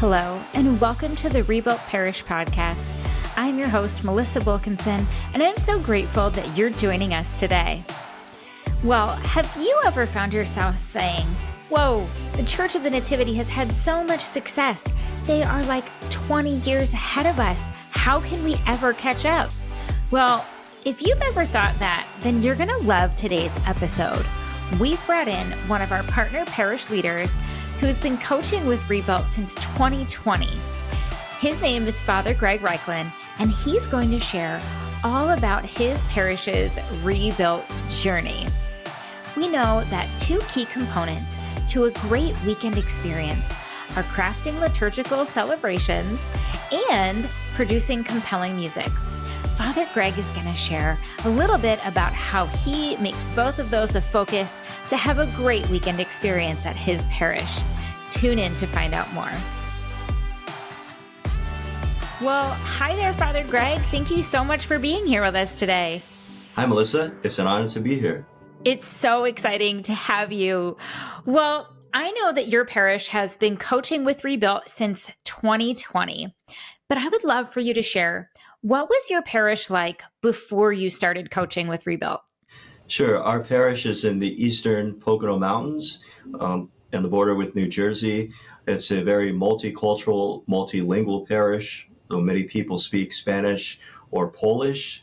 Hello, and welcome to the Rebuilt Parish podcast. I'm your host, Melissa Wilkinson, and I'm so grateful that you're joining us today. Well, have you ever found yourself saying, whoa, the Church of the Nativity has had so much success. They are like 20 years ahead of us. How can we ever catch up? Well, if you've ever thought that, then you're going to love today's episode. We've brought in one of our partner parish leaders who's been coaching with Rebuilt since 2020. His name is Father Greg Reichlen, and he's going to share all about his parish's Rebuilt journey. We know that two key components to a great weekend experience are crafting liturgical celebrations and producing compelling music. Father Greg is going to share a little bit about how he makes both of those a focus to have a great weekend experience at his parish. Tune in to find out more. Well, hi there, Father Greg. Thank you so much for being here with us today. Hi, Melissa. It's an honor to be here. It's so exciting to have you. Well, I know that your parish has been coaching with Rebuilt since 2020, but I would love for you to share, what was your parish like before you started coaching with Rebuilt? Sure. Our parish is in the eastern Pocono Mountains, on the border with New Jersey. It's a very multicultural, multilingual parish. So many people speak Spanish or Polish,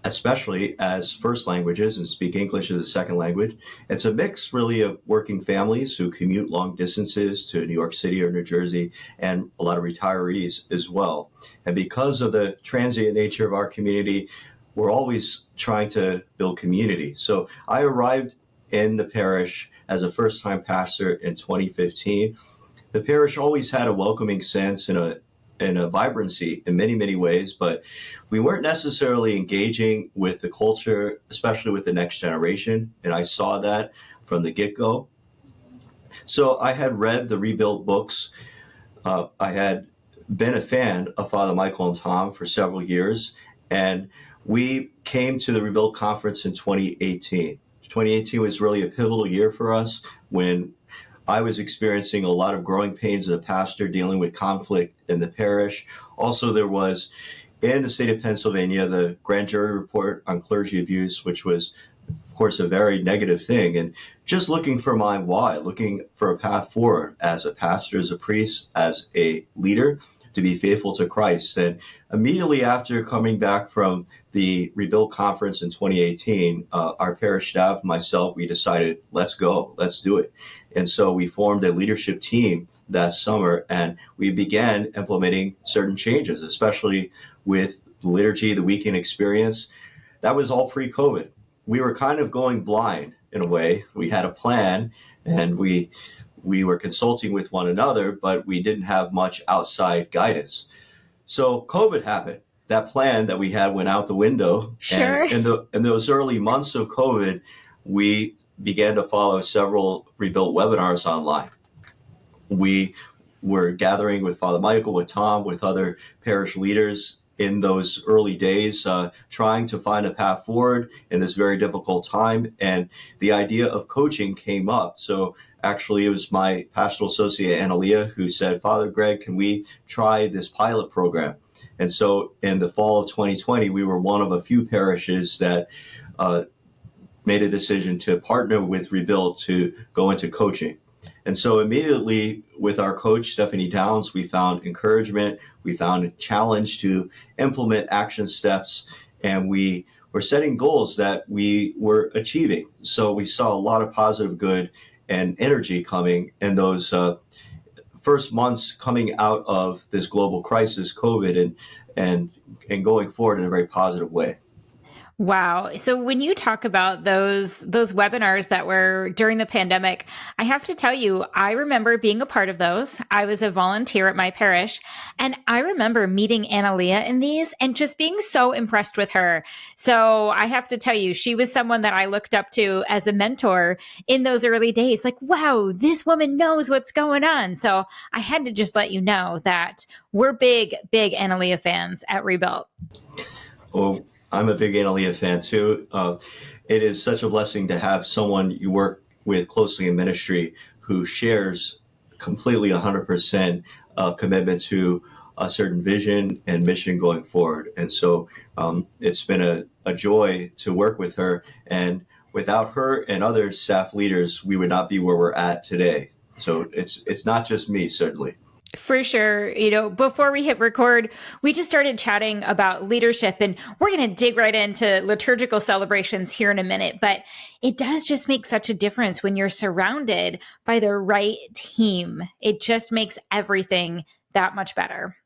especially as first languages, and speak English as a second language. It's a mix really of working families who commute long distances to New York City or New Jersey, and a lot of retirees as well. And because of the transient nature of our community, we're always trying to build community. So I arrived in the parish as a first-time pastor in 2015. The parish always had a welcoming sense and a vibrancy in many, many ways, but we weren't necessarily engaging with the culture, especially with the next generation, and I saw that from the get-go. So I had read the Rebuilt books. I had been a fan of Father Michael and Tom for several years, and we came to the Rebuilt conference in 2018. 2018 was really a pivotal year for us when I was experiencing a lot of growing pains as a pastor dealing with conflict in the parish. Also, there was, in the state of Pennsylvania, the grand jury report on clergy abuse, which was, of course, a very negative thing. And just looking for my why, looking for a path forward as a pastor, as a priest, as a leader, to be faithful to Christ. And immediately after coming back from the Rebuilt conference in 2018, our parish staff, myself, we decided, let's go, let's do it. And so we formed a leadership team that summer, and we began implementing certain changes, especially with the liturgy, the weekend experience. That was all pre-COVID. We were kind of going blind in a way. We had a plan, and we were consulting with one another, but we didn't have much outside guidance. So COVID happened. That plan that we had went out the window. Sure. And in those early months of COVID, we began to follow several Rebuilt webinars online. We were gathering with Father Michael, with Tom, with other parish leaders in those early days, trying to find a path forward in this very difficult time. And the idea of coaching came up. So actually, it was my pastoral associate, Analia, who said, Father Greg, can we try this pilot program? And so in the fall of 2020, we were one of a few parishes that made a decision to partner with Rebuilt to go into coaching. And so immediately with our coach, Stephanie Downs, we found encouragement, we found a challenge to implement action steps, and we were setting goals that we were achieving. So we saw a lot of positive good and energy coming in those first months coming out of this global crisis, COVID, and going forward in a very positive way. Wow. So when you talk about those webinars that were during the pandemic, I have to tell you, I remember being a part of those. I was a volunteer at my parish, and I remember meeting Analia in these and just being so impressed with her. So I have to tell you, she was someone that I looked up to as a mentor in those early days. Like, wow, this woman knows what's going on. So I had to just let you know that we're big Analia fans at Rebuilt. Well, I'm a big Analia fan too. It is such a blessing to have someone you work with closely in ministry who shares completely 100% commitment to a certain vision and mission going forward. And so it's been a joy to work with her. And without her and other staff leaders, we would not be where we're at today. So it's not just me, certainly. For sure. Before we hit record, we just started chatting about leadership, and we're going to dig right into liturgical celebrations here in a minute. But it does just make such a difference when you're surrounded by the right team. It just makes everything that much better.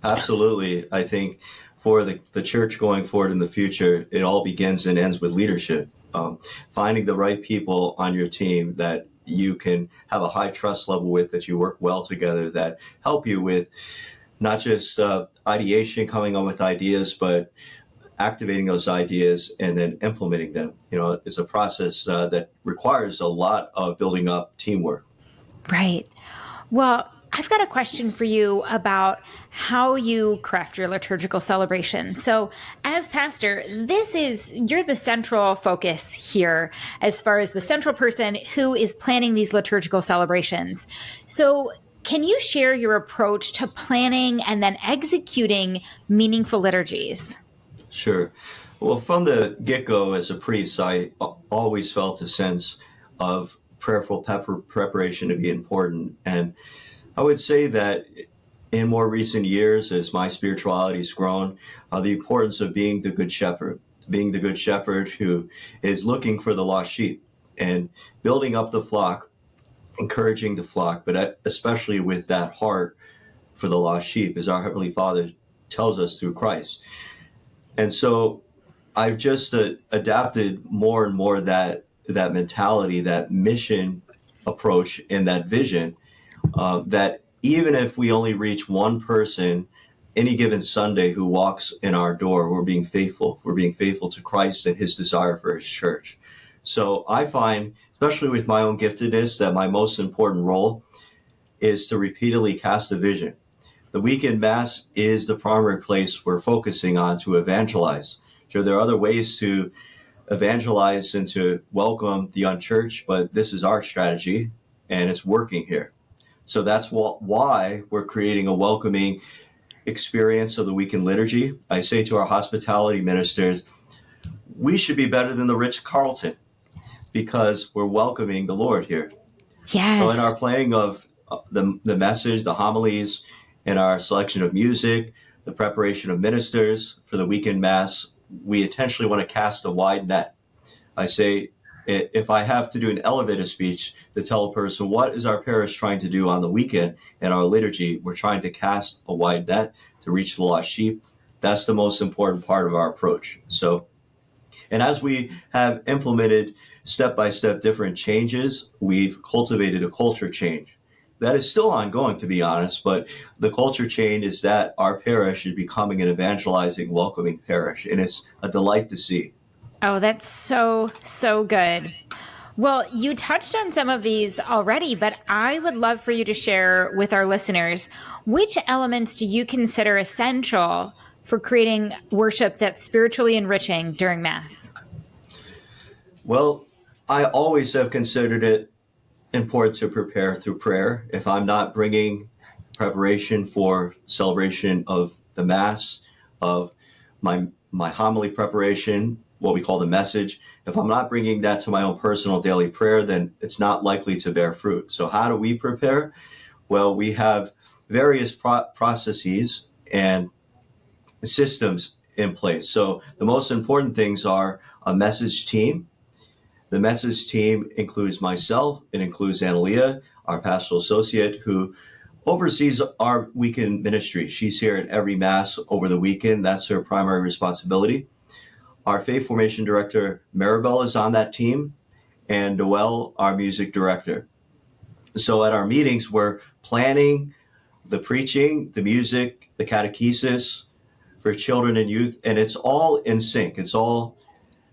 Absolutely. I think for the church going forward in the future, it all begins and ends with leadership. Finding the right people on your team that you can have a high trust level with, that you work well together, that help you with not just ideation, coming on with ideas, but activating those ideas and then implementing them. It's a process that requires a lot of building up teamwork. Right. Well, I've got a question for you about how you craft your liturgical celebration. So, as pastor, you're the central focus here as far as the central person who is planning these liturgical celebrations. So, can you share your approach to planning and then executing meaningful liturgies? Sure. Well, from the get-go as a priest, I always felt a sense of prayerful preparation to be important. And I would say that in more recent years, as my spirituality has grown, the importance of being the good shepherd who is looking for the lost sheep and building up the flock, encouraging the flock, but especially with that heart for the lost sheep, as our Heavenly Father tells us through Christ. And so I've just adapted more and more that mentality, that mission approach, and that vision, that even if we only reach one person any given Sunday who walks in our door, we're being faithful. We're being faithful to Christ and his desire for his church. So I find, especially with my own giftedness, that my most important role is to repeatedly cast a vision. The weekend Mass is the primary place we're focusing on to evangelize. Sure, there are other ways to evangelize and to welcome the unchurched, but this is our strategy, and it's working here. So that's why we're creating a welcoming experience of the weekend liturgy. I say to our hospitality ministers, we should be better than the Ritz-Carlton because we're welcoming the Lord here. Yes. So in our planning of the message, the homilies, and our selection of music, the preparation of ministers for the weekend Mass, we intentionally want to cast a wide net. I say, if I have to do an elevator speech to tell a person what is our parish trying to do on the weekend in our liturgy, we're trying to cast a wide net to reach the lost sheep. That's the most important part of our approach. So, and as we have implemented step-by-step different changes, we've cultivated a culture change. That is still ongoing, to be honest, but the culture change is that our parish is becoming an evangelizing, welcoming parish, and it's a delight to see. Oh, that's so, so good. Well, you touched on some of these already, but I would love for you to share with our listeners, which elements do you consider essential for creating worship that's spiritually enriching during Mass? Well, I always have considered it important to prepare through prayer. If I'm not bringing preparation for celebration of the Mass, of my homily preparation, what we call the message, if I'm not bringing that to my own personal daily prayer, then it's not likely to bear fruit. So how do we prepare? Well, we have various processes and systems in place. So the most important things are a message team. The message team includes myself. It includes Analia, our pastoral associate, who oversees our weekend ministry. She's here at every Mass over the weekend. That's her primary responsibility. Our faith formation director, Maribel, is on that team, and Noel, our music director. So at our meetings, we're planning the preaching, the music, the catechesis for children and youth, and it's all in sync. It's all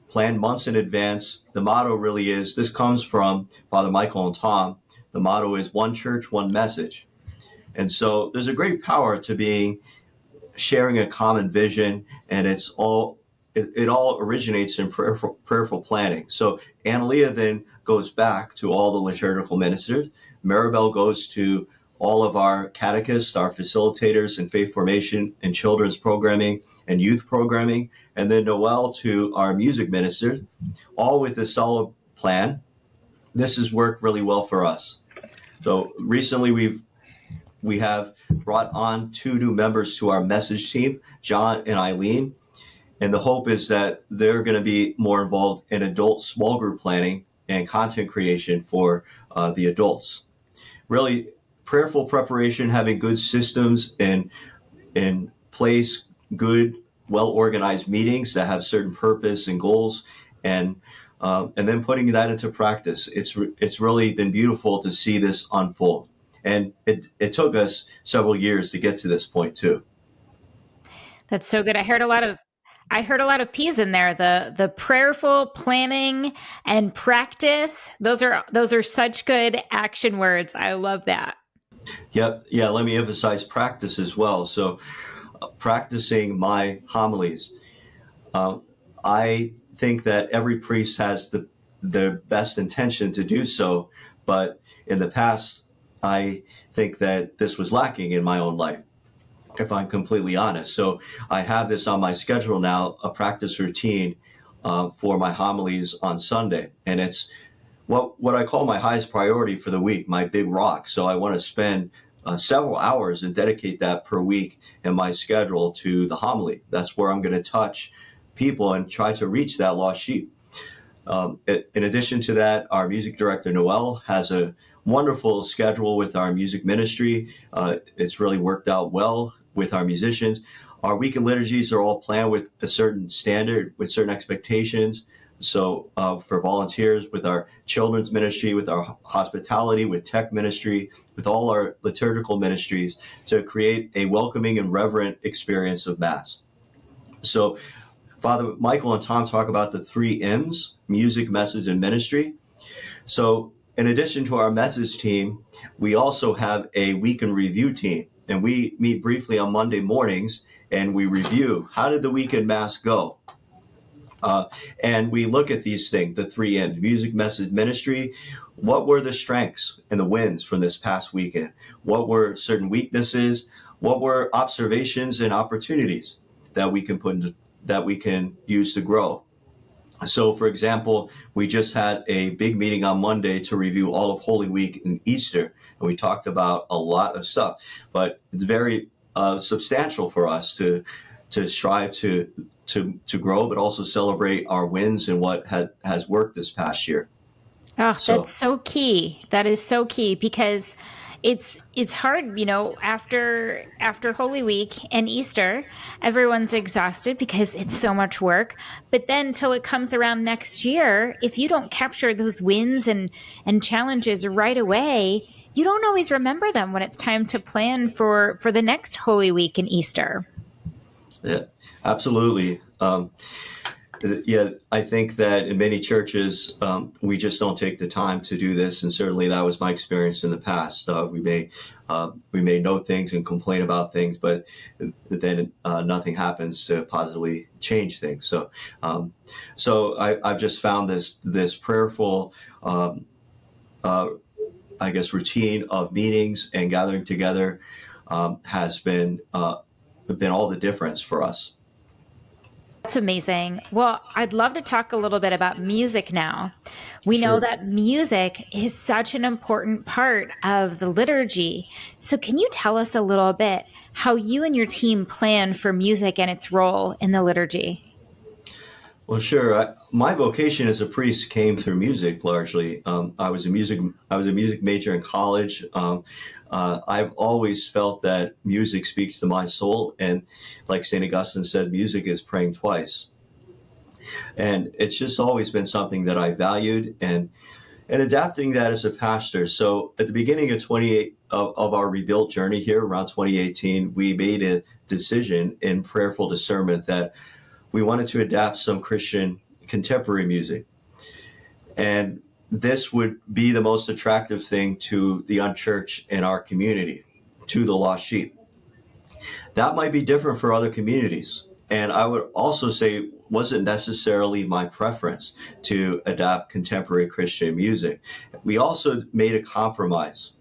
planned months in advance. The motto really is, this comes from Father Michael and Tom, the motto is one church, one message. And so there's a great power to sharing a common vision, and it all originates in prayerful planning. So Analia then goes back to all the liturgical ministers. Maribel goes to all of our catechists, our facilitators in faith formation and children's programming and youth programming, and then Noel to our music ministers, all with a solid plan. This has worked really well for us. So recently we have brought on 2 new members to our message team, John and Eileen, and the hope is that they're going to be more involved in adult small group planning and content creation for the adults. Really, prayerful preparation, having good systems in place, good, well-organized meetings that have certain purpose and goals, and then putting that into practice. It's really been beautiful to see this unfold. And it took us several years to get to this point too. That's so good. I heard a lot of P's in there. The prayerful, planning, and practice. Those are such good action words. I love that. Yep. Yeah. Let me emphasize practice as well. So, practicing my homilies. I think that every priest has the best intention to do so, but in the past, I think that this was lacking in my own life, if I'm completely honest. So I have this on my schedule now, a practice routine for my homilies on Sunday. And it's what I call my highest priority for the week, my big rock. So I want to spend several hours and dedicate that per week in my schedule to the homily. That's where I'm going to touch people and try to reach that lost sheep. In addition to that, our music director, Noel, has a wonderful schedule with our music ministry. It's really worked out well with our musicians. Our weekend liturgies are all planned with a certain standard, with certain expectations. So for volunteers, with our children's ministry, with our hospitality, with tech ministry, with all our liturgical ministries, to create a welcoming and reverent experience of Mass. So Father Michael and Tom talk about the 3 M's, music, message, and ministry. So in addition to our message team, we also have a weekend review team. And we meet briefly on Monday mornings, and we review, how did the weekend Mass go? And we look at these things, the 3 M's, music, message, ministry. What were the strengths and the wins from this past weekend? What were certain weaknesses? What were observations and opportunities that we can use to grow? So, for example, we just had a big meeting on Monday to review all of Holy Week and Easter, and we talked about a lot of stuff. But it's very substantial for us to strive to grow, but also celebrate our wins and what has worked this past year. Oh, that's so key. That is so key, because it's hard, after Holy Week and Easter, everyone's exhausted because it's so much work. But then till it comes around next year, if you don't capture those wins and challenges right away, you don't always remember them when it's time to plan for the next Holy Week and Easter. Yeah, absolutely. Yeah, I think that in many churches, we just don't take the time to do this, and certainly that was my experience in the past. We may know things and complain about things, but then nothing happens to positively change things. So I've just found this prayerful, routine of meetings and gathering together has been all the difference for us. That's amazing. Well, I'd love to talk a little bit about music now. We know that music is such an important part of the liturgy. So can you tell us a little bit how you and your team plan for music and its role in the liturgy? Well, sure. My vocation as a priest came through music largely. I was a music major in college. I've always felt that music speaks to my soul, and like St. Augustine said, music is praying twice. And it's just always been something that I valued, and adapting that as a pastor. So at the beginning of our rebuilt journey here, around 2018, we made a decision in prayerful discernment that we wanted to adapt some Christian contemporary music. And this would be the most attractive thing to the unchurched in our community, to the lost sheep. That might be different for other communities. And I would also say it wasn't necessarily my preference to adapt contemporary Christian music. We also made a compromise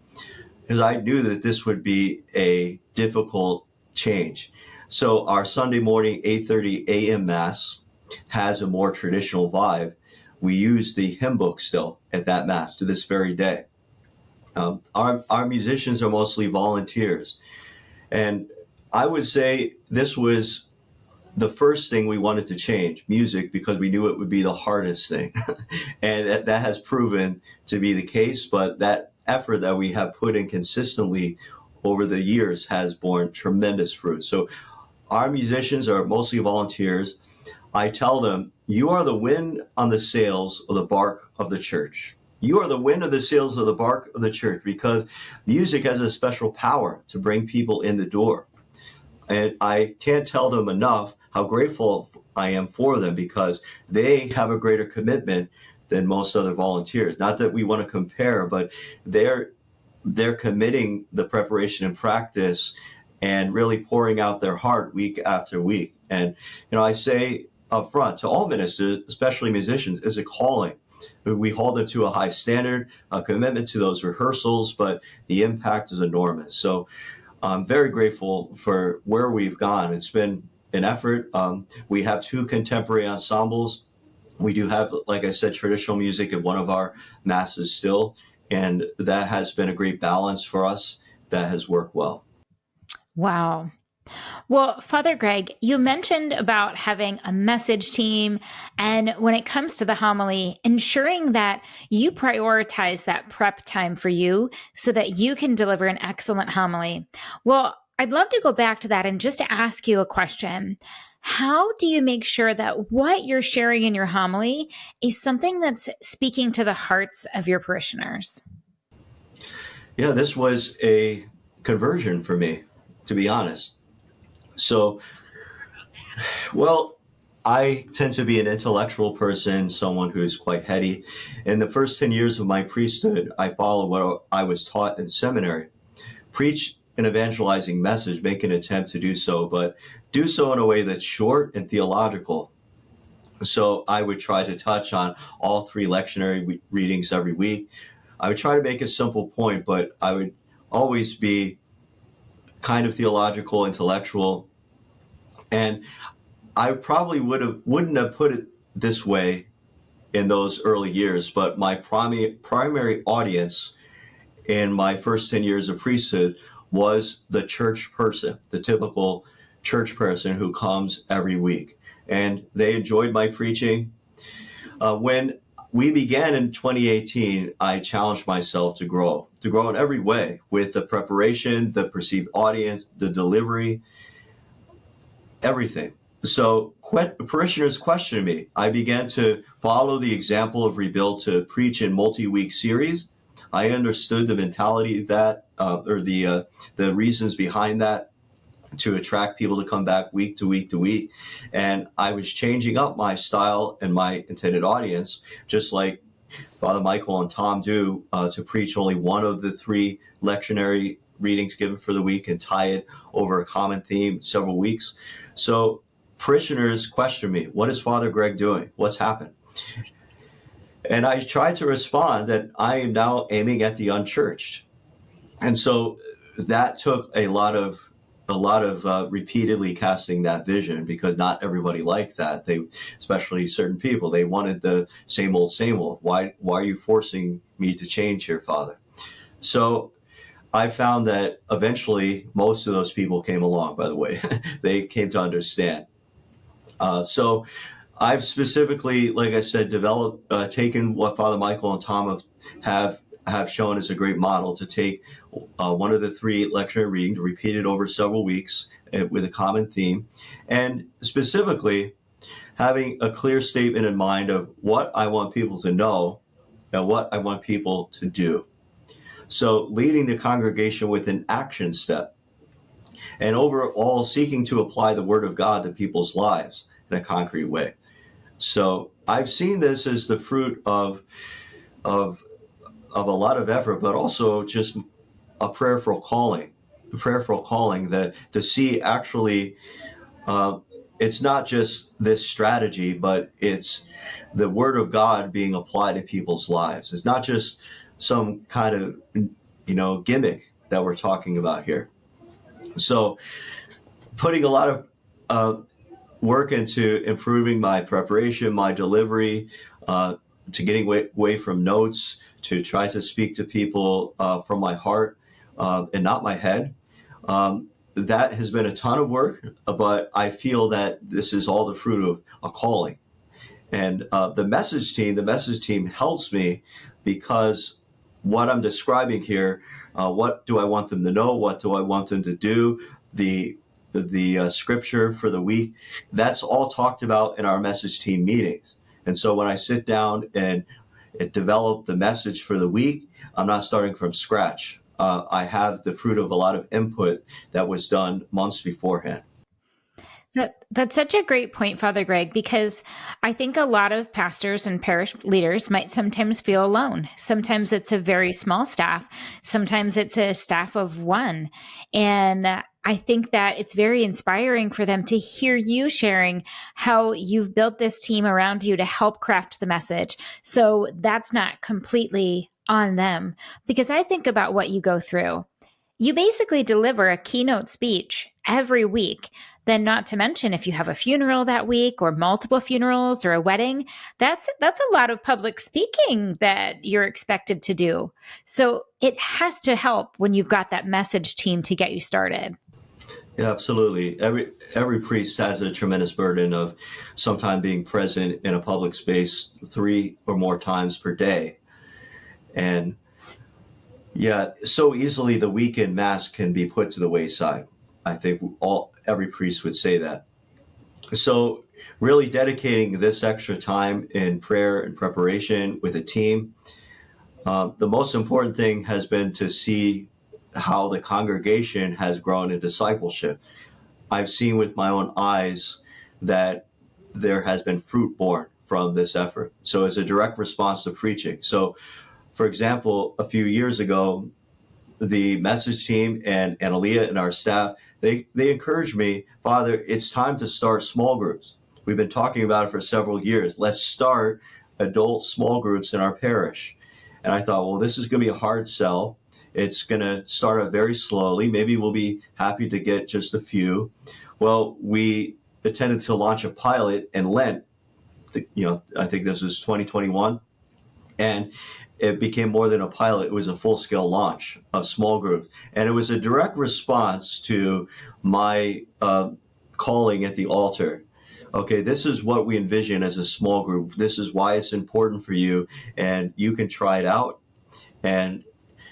because I knew that this would be a difficult change. So our Sunday morning 8:30 a.m. Mass has a more traditional vibe. We use the hymn book still at that Mass to this very day. Our musicians are mostly volunteers. And I would say this was the first thing we wanted to change, music, because we knew it would be the hardest thing. And that has proven to be the case, but that effort that we have put in consistently over the years has borne tremendous fruit. So our musicians are mostly volunteers. I tell them, you are the wind on the sails of the bark of the church. You are the wind of the sails of the bark of the church, because music has a special power to bring people in the door. And I can't tell them enough how grateful I am for them, because they have a greater commitment than most other volunteers. Not that we want to compare, but they're committing the preparation and practice and really pouring out their heart week after week. And I say up front to all ministers, especially musicians, is a calling. We hold them to a high standard, a commitment to those rehearsals, but the impact is enormous. So I'm very grateful for where we've gone. It's been an effort. We have 2 contemporary ensembles. We do have, like I said, traditional music at one of our masses still, and that has been a great balance for us. That has worked well. Wow. Well, Father Greg, you mentioned about having a message team, and when it comes to the homily, ensuring that you prioritize that prep time for you so that you can deliver an excellent homily. Well, I'd love to go back to that and just to ask you a question. How do you make sure that what you're sharing in your homily is something that's speaking to the hearts of your parishioners? Yeah, this was a conversion for me, to be honest. So, well, I tend to be an intellectual person, someone who's quite heady. In the first 10 years of my priesthood, I followed what I was taught in seminary. Preach an evangelizing message, make an attempt to do so, but do so in a way that's short and theological. So I would try to touch on all 3 lectionary readings every week. I would try to make a simple point, but I would always be kind of theological, intellectual. And I probably wouldn't have put it this way in those early years, but my primary audience in my first 10 years of priesthood was the church person, the typical church person who comes every week. And they enjoyed my preaching. When we began in 2018, I challenged myself to grow in every way, with the preparation, the perceived audience, the delivery, everything. So parishioners questioned me. I began to follow the example of Rebuild to preach in multi-week series. I understood the mentality of that, or the reasons behind that, to attract people to come back week to week to week. And I was changing up my style and my intended audience, just like Father Michael and Tom do, to preach only one of the 3 lectionary readings given for the week and tie it over a common theme several weeks. So parishioners question me, what is Father Greg doing? What's happened? And I tried to respond that I am now aiming at the unchurched. And so that took a lot of repeatedly casting that vision, because not everybody liked that. They, especially certain people, they wanted the same old, same old. Why are you forcing me to change here, Father? So I found that eventually most of those people came along, by the way. They came to understand. So I've specifically, like I said, taken what Father Michael and Tom have shown as a great model, to take one of the 3 lectionary readings, repeat it over several weeks with a common theme, and specifically having a clear statement in mind of what I want people to know and what I want people to do. So leading the congregation with an action step, and overall seeking to apply the Word of God to people's lives in a concrete way. So I've seen this as the fruit of a lot of effort, but also just a prayerful calling that to see actually it's not just this strategy, but it's the word of God being applied to people's lives. It's not just some kind of, gimmick that we're talking about here. So putting a lot of work into improving my preparation, my delivery, to getting away from notes, to try to speak to people from my heart and not my head. That has been a ton of work, but I feel that this is all the fruit of a calling. And the message team helps me because what I'm describing here, what do I want them to know? What do I want them to do? The scripture for the week, that's all talked about in our message team meetings. And so when I sit down and develop the message for the week, I'm not starting from scratch. I have the fruit of a lot of input that was done months beforehand. That's such a great point, Father Greg, because I think a lot of pastors and parish leaders might sometimes feel alone. Sometimes it's a very small staff. Sometimes it's a staff of one. And I think that it's very inspiring for them to hear you sharing how you've built this team around you to help craft the message. So that's not completely on them, because I think about what you go through. You basically deliver a keynote speech every week. Then not to mention if you have a funeral that week or multiple funerals or a wedding, that's a lot of public speaking that you're expected to do. So it has to help when you've got that message team to get you started. Yeah, absolutely. Every priest has a tremendous burden of sometime being present in a public space 3 or more times per day. And yeah, so easily the weekend mass can be put to the wayside. I think every priest would say that. So really dedicating this extra time in prayer and preparation with a team, the most important thing has been to see how the congregation has grown in discipleship. I've seen with my own eyes that there has been fruit born from this effort. So as a direct response to preaching. So, for example, a few years ago, the message team and Aaliyah and our staff, they encouraged me, Father, it's time to start small groups. We've been talking about it for several years. Let's start adult small groups in our parish. And I thought, well, this is going to be a hard sell. It's going to start out very slowly. Maybe we'll be happy to get just a few. Well, we intended to launch a pilot in Lent. I think this was 2021. And it became more than a pilot. It was a full-scale launch of small groups. And it was a direct response to my calling at the altar. Okay, this is what we envision as a small group. This is why it's important for you, and you can try it out. And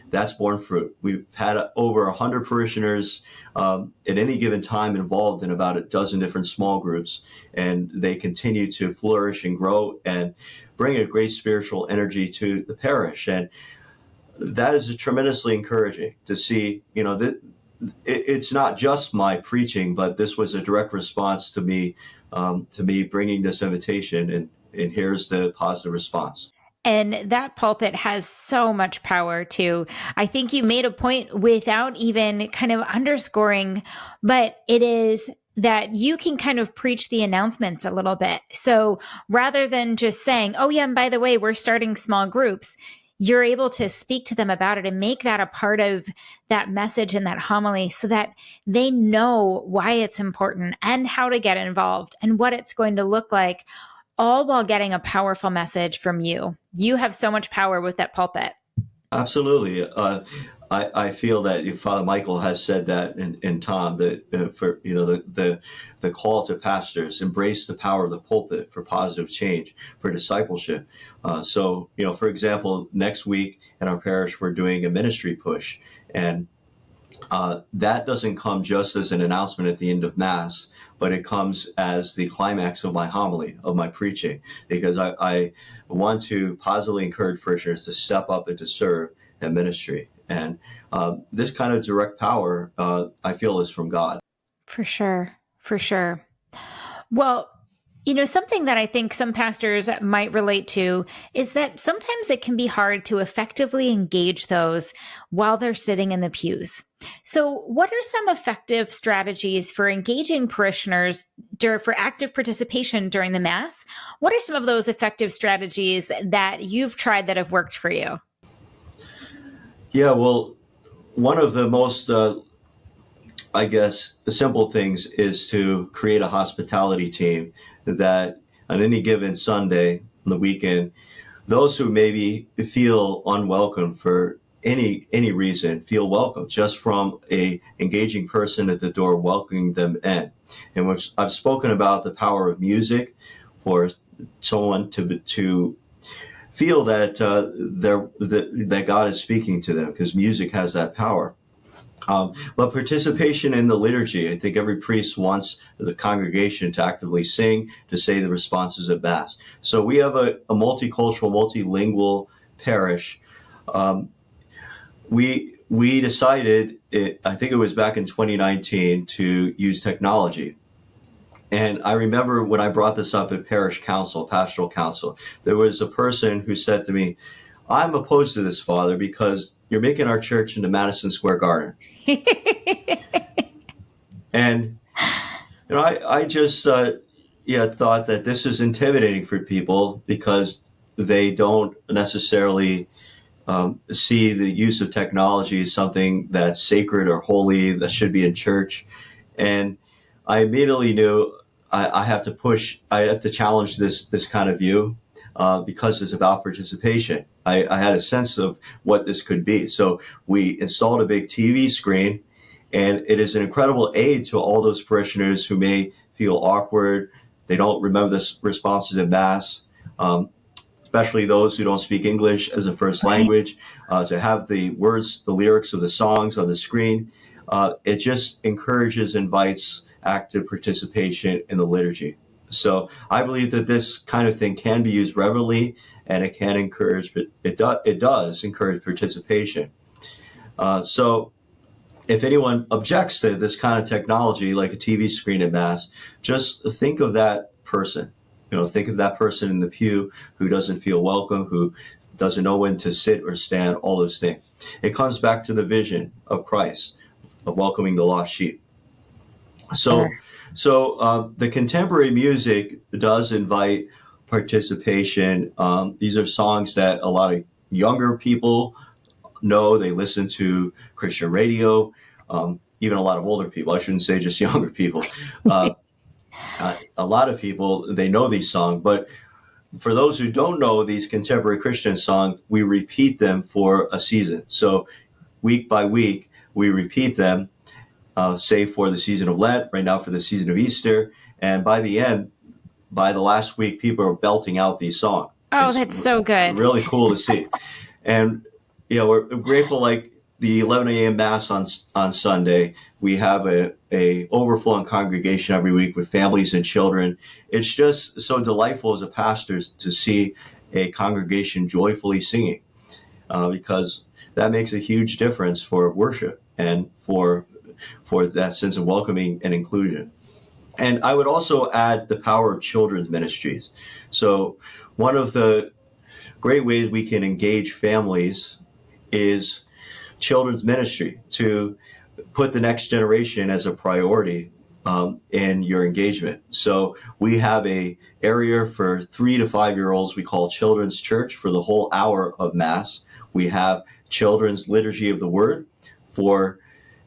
that's borne fruit. We've had over 100 parishioners at any given time involved in about a dozen different small groups, and they continue to flourish and grow and bring a great spiritual energy to the parish. And that is tremendously encouraging to see, that it's not just my preaching, but this was a direct response to me bringing this invitation, and here's the positive response. And that pulpit has so much power too. I think you made a point without even kind of underscoring, but it is that you can kind of preach the announcements a little bit. So rather than just saying, oh yeah, and by the way, we're starting small groups, you're able to speak to them about it and make that a part of that message and that homily so that they know why it's important and how to get involved and what it's going to look like, all while getting a powerful message from you. You have so much power with that pulpit. Absolutely. I feel that Father Michael has said that in Tom, that for the call to pastors, embrace the power of the pulpit for positive change, for discipleship. So for example, next week in our parish we're doing a ministry push, and that doesn't come just as an announcement at the end of Mass, but it comes as the climax of my homily, of my preaching, because I want to positively encourage parishioners to step up and to serve in ministry. And this kind of direct power, I feel, is from God. For sure. For sure. Well, something that I think some pastors might relate to is that sometimes it can be hard to effectively engage those while they're sitting in the pews. So, what are some effective strategies for engaging parishioners for active participation during the Mass? What are some of those effective strategies that you've tried that have worked for you? Yeah, well, one of the most, I guess, the simple things is to create a hospitality team that on any given Sunday on the weekend, those who maybe feel unwelcome for any reason feel welcome just from a engaging person at the door welcoming them in. And I've spoken about the power of music for someone to feel that that God is speaking to them, because music has that power. But participation in the liturgy, I think every priest wants the congregation to actively sing, to say the responses at Mass. So we have a multicultural, multilingual parish. We decided, I think it was back in 2019, to use technology. And I remember when I brought this up at parish council, pastoral council, there was a person who said to me, "I'm opposed to this, Father, because you're making our church into Madison Square Garden." And I just thought that this is intimidating for people because they don't necessarily see the use of technology as something that's sacred or holy that should be in church. And I immediately knew I have to challenge this kind of view, because it's about participation. I had a sense of what this could be. So we installed a big TV screen, and it is an incredible aid to all those parishioners who may feel awkward. They don't remember the responses in Mass, especially those who don't speak English as a first language, to have the words, the lyrics of the songs on the screen. It just invites active participation in the liturgy. So I believe that this kind of thing can be used reverently, and it can encourage, it does encourage participation. So if anyone objects to this kind of technology, like a TV screen at Mass, just think of that person. Think of that person in the pew who doesn't feel welcome, who doesn't know when to sit or stand, all those things. It comes back to the vision of Christ, of welcoming the lost sheep. So the contemporary music does invite participation. These are songs that a lot of younger people know. They listen to Christian radio. Even a lot of older people. I shouldn't say just younger people. A lot of people, they know these songs. But for those who don't know these contemporary Christian songs, we repeat them for a season. So week by week, we repeat them, say for the season of Lent, right now for the season of Easter. And by the last week, people are belting out these songs. Oh, that's so good. Really cool to see. And, we're grateful, like the 11 a.m. Mass on Sunday, we have a overflowing congregation every week with families and children. It's just so delightful as a pastor to see a congregation joyfully singing, because that makes a huge difference for worship and for that sense of welcoming and inclusion. And I would also add the power of children's ministries. So one of the great ways we can engage families is children's ministry, to put the next generation as a priority in your engagement. So we have a area for 3 to 5 year olds we call Children's Church for the whole hour of Mass. We have Children's Liturgy of the Word for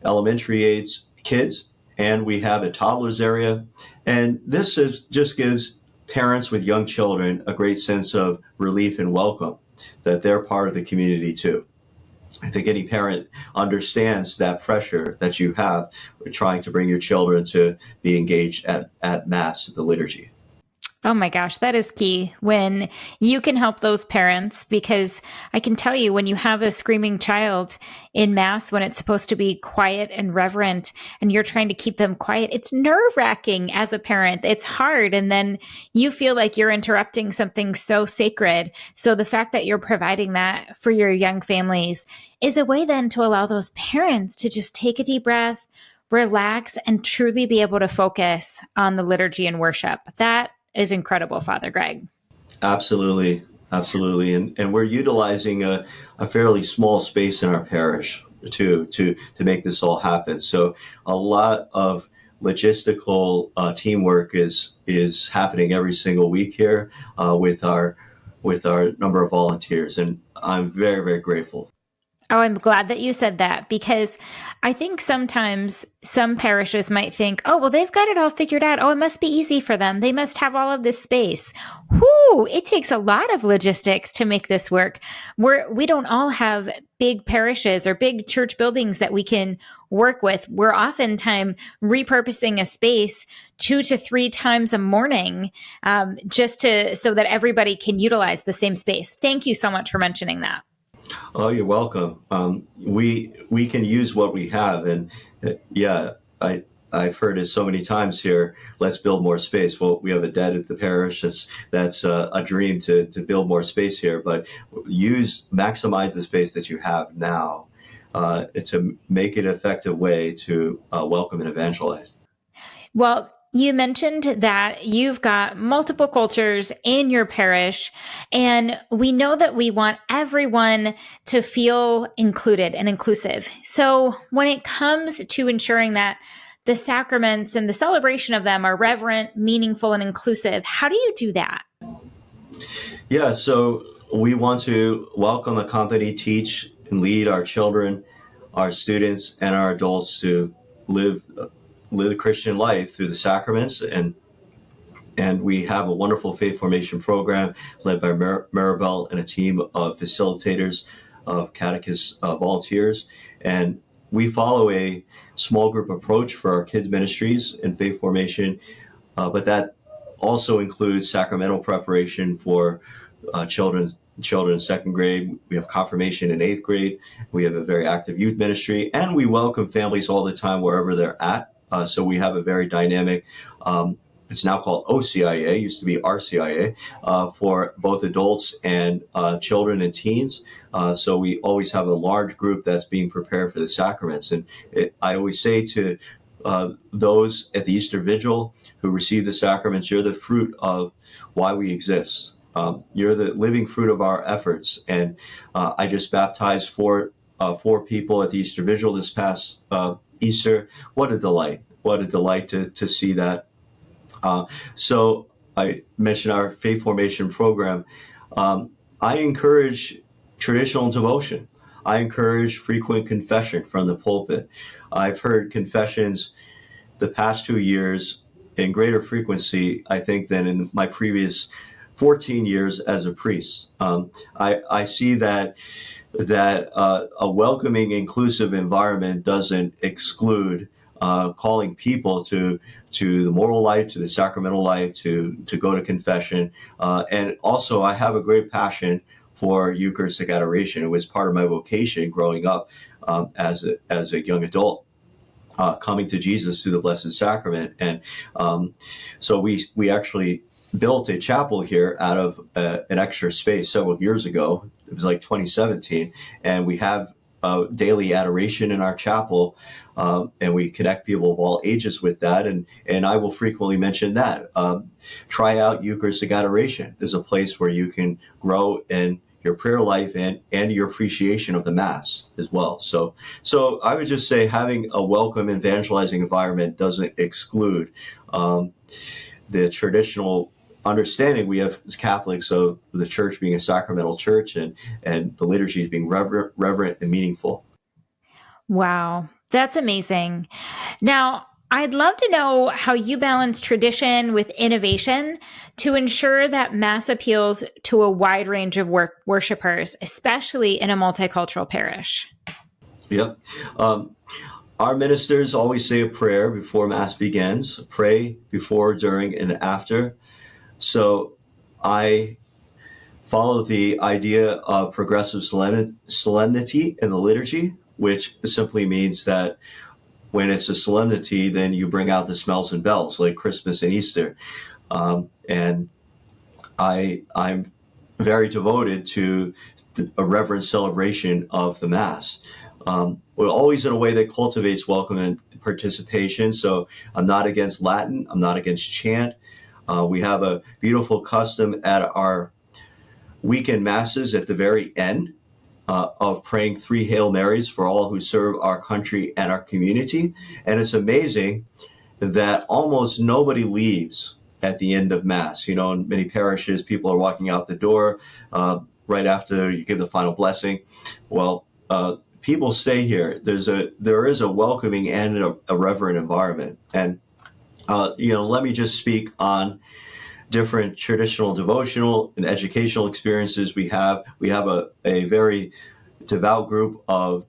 elementary age kids, and we have a toddlers area. And this just gives parents with young children a great sense of relief and welcome, that they're part of the community too. I think any parent understands that pressure that you have with trying to bring your children to be engaged at Mass, the liturgy. Oh my gosh, that is key when you can help those parents, because I can tell you, when you have a screaming child in Mass when it's supposed to be quiet and reverent and you're trying to keep them quiet, it's nerve-wracking as a parent. It's hard. And then you feel like you're interrupting something so sacred. So the fact that you're providing that for your young families is a way then to allow those parents to just take a deep breath, relax, and truly be able to focus on the liturgy and worship. That is incredible, Father Greg. Absolutely. And we're utilizing a fairly small space in our parish. to make this all happen. So a lot of logistical teamwork is happening every single week here with our number of volunteers, and I'm very, very grateful. Oh, I'm glad that you said that, because I think sometimes some parishes might think, oh, well, they've got it all figured out. Oh, it must be easy for them. They must have all of this space. Whoo, it takes a lot of logistics to make this work. We don't all have big parishes or big church buildings that we can work with. We're oftentimes repurposing a space 2 to 3 times a morning so that everybody can utilize the same space. Thank you so much for mentioning that. Oh, you're welcome. We can use what we have, and I've heard it so many times here. Let's build more space. Well, we have a debt at the parish. That's a dream to build more space here, but maximize the space that you have now to make it an effective way to welcome and evangelize. Well, you mentioned that you've got multiple cultures in your parish, and we know that we want everyone to feel included and inclusive. So when it comes to ensuring that the sacraments and the celebration of them are reverent, meaningful, and inclusive, how do you do that? Yeah, so we want to welcome, accompany, teach, and lead our children, our students, and our adults to live a Christian life through the sacraments, and we have a wonderful faith formation program led by Maribel and a team of facilitators, of catechist volunteers, and we follow a small group approach for our kids ministries and faith formation, but that also includes sacramental preparation for children in second grade. We have confirmation in 8th grade. We have a very active youth ministry, and we welcome families all the time wherever they're at. So we have a very dynamic, it's now called OCIA, used to be RCIA, for both adults and children and teens. So we always have a large group that's being prepared for the sacraments. And I always say to those at the Easter Vigil who receive the sacraments, you're the fruit of why we exist. You're the living fruit of our efforts. And I just baptized four people at the Easter Vigil this past Easter. What a delight. What a delight to see that. So I mentioned our faith formation program. I encourage traditional devotion. I encourage frequent confession from the pulpit. I've heard confessions the past 2 years in greater frequency, I think, than in my previous 14 years as a priest. I see that a welcoming, inclusive environment doesn't exclude calling people to the moral life, to the sacramental life, to go to confession. And also, I have a great passion for Eucharistic adoration. It was part of my vocation growing up as a young adult, coming to Jesus through the Blessed Sacrament. And so we actually built a chapel here out of an extra space several years ago. It was like 2017, and we have daily adoration in our chapel, and we connect people of all ages with that. And I will frequently mention that. Try out Eucharistic adoration. There's a place where you can grow in your prayer life and your appreciation of the Mass as well. So I would just say having a welcome, evangelizing environment doesn't exclude the traditional understanding we have as Catholics of the church being a sacramental church and the liturgies being reverent and meaningful. Wow, that's amazing. Now, I'd love to know how you balance tradition with innovation to ensure that Mass appeals to a wide range of worshipers, especially in a multicultural parish. Yep. Our ministers always say a prayer before Mass begins, pray before, during, and after. So I follow the idea of progressive solemnity in the liturgy, which simply means that when it's a solemnity, then you bring out the smells and bells like Christmas and Easter. And I'm very devoted to a reverent celebration of the Mass. We're always in a way that cultivates welcome and participation. So I'm not against Latin. I'm not against chant. We have a beautiful custom at our weekend Masses at the very end of praying 3 Hail Marys for all who serve our country and our community. And it's amazing that almost nobody leaves at the end of Mass. In many parishes, people are walking out the door right after you give the final blessing. Well, people stay here. There is a welcoming and a reverent environment. And let me just speak on different traditional devotional and educational experiences we have. We have a very devout group of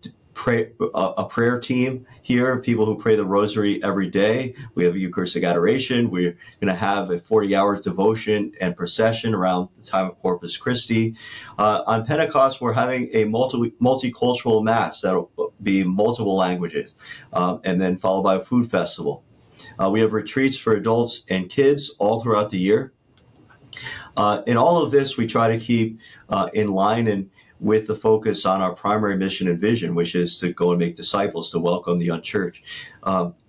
a prayer team here, people who pray the rosary every day. We have a Eucharistic adoration. We're going to have a 40-hour devotion and procession around the time of Corpus Christi. On Pentecost, we're having a multicultural Mass that'll be multiple languages, and then followed by a food festival. We have retreats for adults and kids all throughout the year. In all of this, we try to keep in line and with the focus on our primary mission and vision, which is to go and make disciples, to welcome the unchurched.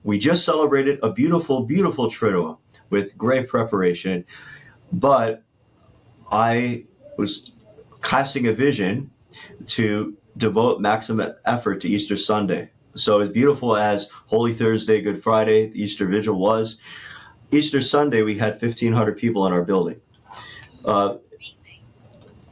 We just celebrated a beautiful, beautiful Triduum with great preparation, but I was casting a vision to devote maximum effort to Easter Sunday. So as beautiful as Holy Thursday, Good Friday, the Easter Vigil was, Easter Sunday we had 1,500 people in our building.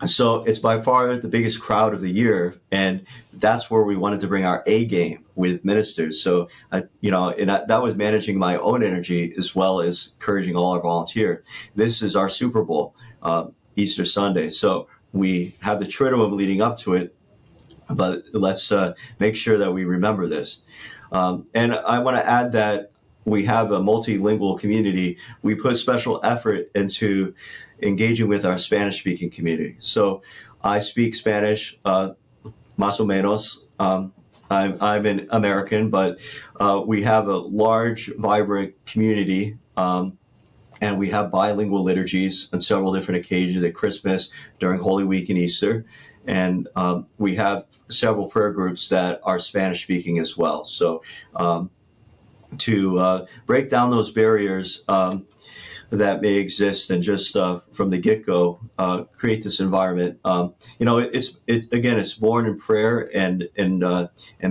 So it's by far the biggest crowd of the year, and that's where we wanted to bring our A game with ministers. So, and that was managing my own energy as well as encouraging all our volunteers. This is our Super Bowl, Easter Sunday. So we have the Triduum leading up to it, but let's make sure that we remember this. And I want to add that we have a multilingual community. We put special effort into engaging with our Spanish-speaking community. So I speak Spanish, más o menos. I'm an American, but we have a large, vibrant community, and we have bilingual liturgies on several different occasions at Christmas, during Holy Week, and Easter. And we have several prayer groups that are Spanish-speaking as well. So to break down those barriers that may exist, and just from the get-go create this environment. It's born in prayer and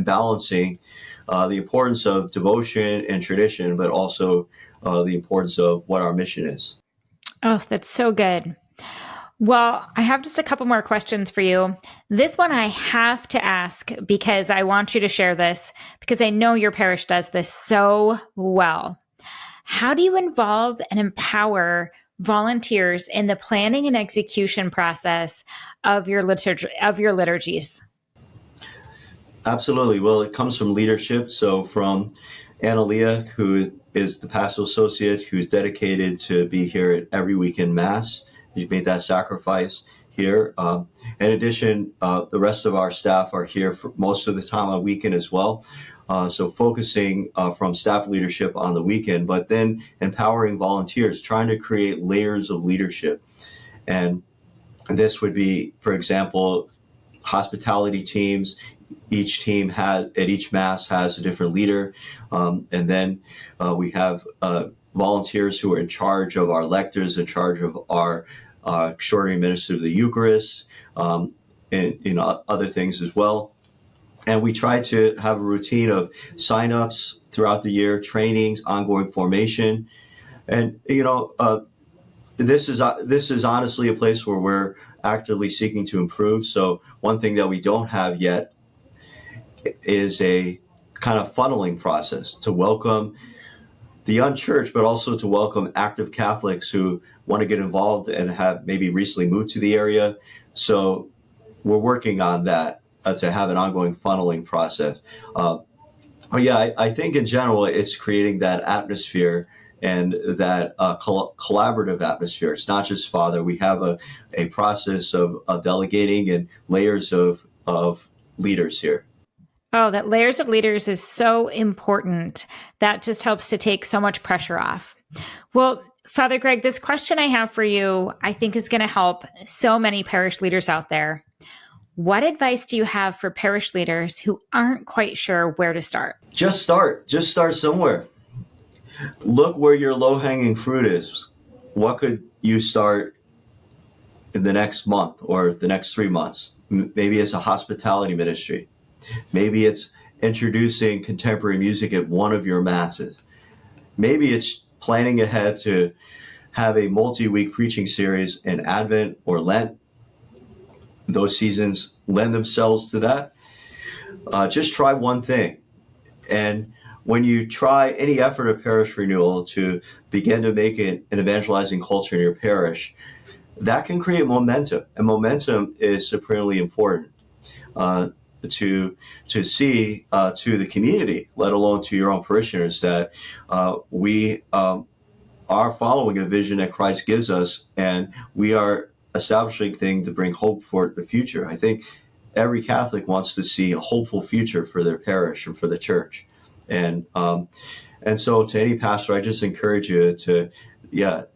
balancing the importance of devotion and tradition, but also the importance of what our mission is. Oh, that's so good. Well, I have just a couple more questions for you. This one I have to ask because I want you to share this, because I know your parish does this so well. How do you involve and empower volunteers in the planning and execution process of your liturgies? Absolutely. Well, it comes from leadership. So from Analia, who is the pastoral associate, who's dedicated to be here at every weekend Mass. He's made that sacrifice here. In addition, the rest of our staff are here for most of the time on weekend as well. So focusing from staff leadership on the weekend, but then empowering volunteers, trying to create layers of leadership. And this would be, for example, hospitality teams. Each team at each Mass has a different leader. And then we have volunteers who are in charge of our lectors, in charge of our extraordinary minister of the Eucharist, and other things as well. And we try to have a routine of sign-ups throughout the year, trainings, ongoing formation. And, this is honestly a place where we're actively seeking to improve. So one thing that we don't have yet is a kind of funneling process to welcome the unchurched, but also to welcome active Catholics who want to get involved and have maybe recently moved to the area. So we're working on that to have an ongoing funneling process. I think in general, it's creating that atmosphere and that collaborative atmosphere. It's not just Father. We have a process of delegating and layers of leaders here. Oh, that layers of leaders is so important. That just helps to take so much pressure off. Well, Father Greg, this question I have for you, I think is going to help so many parish leaders out there. What advice do you have for parish leaders who aren't quite sure where to start? Just start somewhere. Look where your low-hanging fruit is. What could you start in the next month or the next 3 months. Maybe it's a hospitality ministry. Maybe it's introducing contemporary music at one of your masses. Maybe it's planning ahead to have a multi-week preaching series in Advent or Lent. Those seasons lend themselves to that. Just try one thing. And when you try any effort of parish renewal to begin to make it an evangelizing culture in your parish, that can create momentum. And momentum is supremely important to see to the community, let alone to your own parishioners, that we are following a vision that Christ gives us, and we are establishing things to bring hope for the future. I think every Catholic wants to see a hopeful future for their parish and for the church. And so to any pastor, I just encourage you to,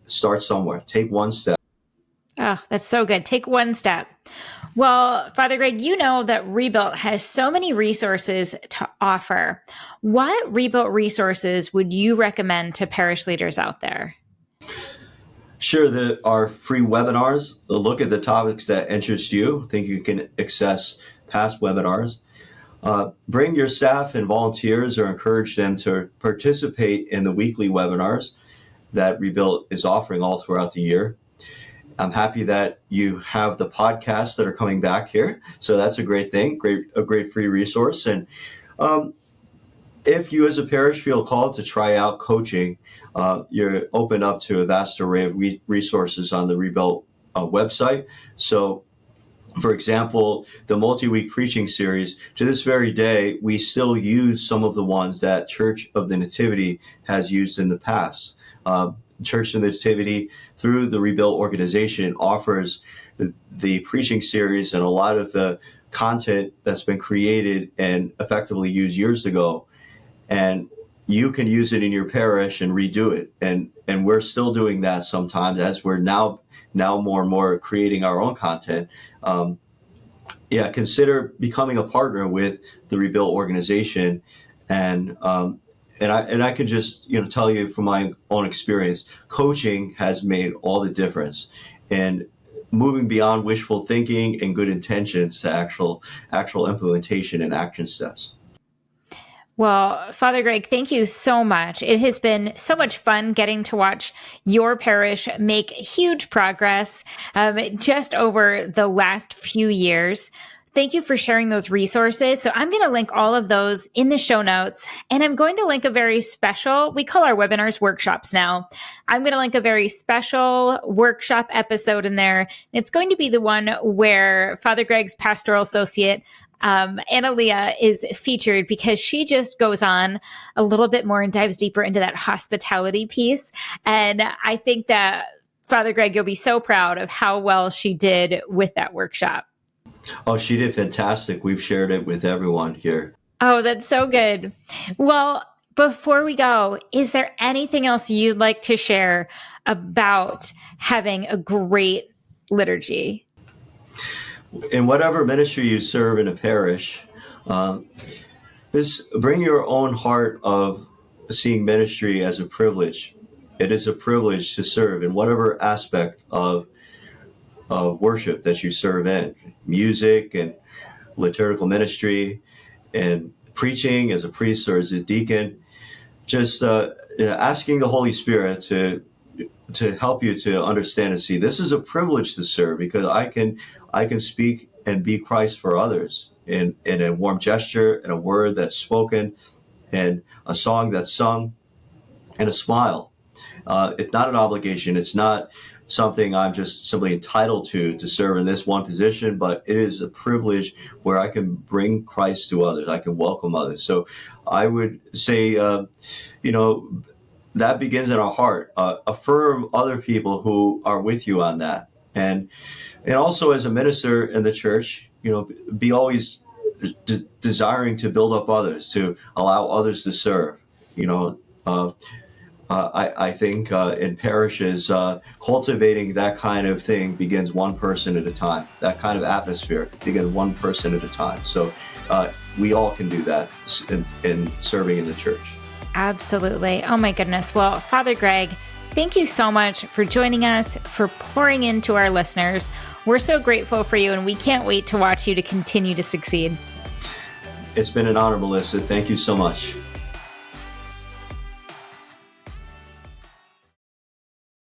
start somewhere. Take one step. Oh, that's so good. Take one step. Well, Father Greg, you know that Rebuilt has so many resources to offer. What Rebuilt resources would you recommend to parish leaders out there? Sure, there are free webinars. Look at the topics that interest you. I think you can access past webinars. Bring your staff and volunteers or encourage them to participate in the weekly webinars that Rebuilt is offering all throughout the year. I'm happy that you have the podcasts that are coming back here. So that's a great thing, a great free resource. And if you as a parish feel called to try out coaching, you're open up to a vast array of resources on the Rebuilt website. So, for example, the multi-week preaching series, to this very day, we still use some of the ones that Church of the Nativity has used in the past. Church of the Nativity, through the Rebuilt organization, offers the preaching series and a lot of the content that's been created and effectively used years ago. And you can use it in your parish and redo it. And we're still doing that sometimes as we're now more and more creating our own content. Consider becoming a partner with the Rebuilt organization. And I can just tell you from my own experience, coaching has made all the difference in moving beyond wishful thinking and good intentions to actual implementation and action steps. Well, Father Greg, thank you so much. It has been so much fun getting to watch your parish make huge progress just over the last few years. Thank you for sharing those resources. So I'm going to link all of those in the show notes, and I'm going to link a very special, we call our webinars workshops now. I'm going to link a very special workshop episode in there. It's going to be the one where Father Greg's pastoral associate, Analia, is featured, because she just goes on a little bit more and dives deeper into that hospitality piece. And I think that, Father Greg, you'll be so proud of how well she did with that workshop. Oh, she did fantastic. We've shared it with everyone here. Oh, that's so good. Well, before we go, is there anything else you'd like to share about having a great liturgy? In whatever ministry you serve in a parish, bring your own heart of seeing ministry as a privilege. It is a privilege to serve in whatever aspect of worship that you serve in, music and liturgical ministry and preaching as a priest or as a deacon. Just asking the Holy Spirit to help you to understand and see this is a privilege to serve, because I can speak and be Christ for others in a warm gesture, and a word that's spoken, and a song that's sung, and a smile. It's not an obligation. It's not something I'm just simply entitled to serve in this one position, but it is a privilege where I can bring Christ to others. I can welcome others. So I would say, that begins in our heart. Affirm other people who are with you on that. And also as a minister in the church, be always desiring to build up others, to allow others to serve. I think in parishes, cultivating that kind of thing begins one person at a time. That kind of atmosphere begins one person at a time. So we all can do that in serving in the church. Absolutely. Oh my goodness. Well, Father Greg, thank you so much for joining us, for pouring into our listeners. We're so grateful for you, and we can't wait to watch you to continue to succeed. It's been an honor, Melissa. Thank you so much.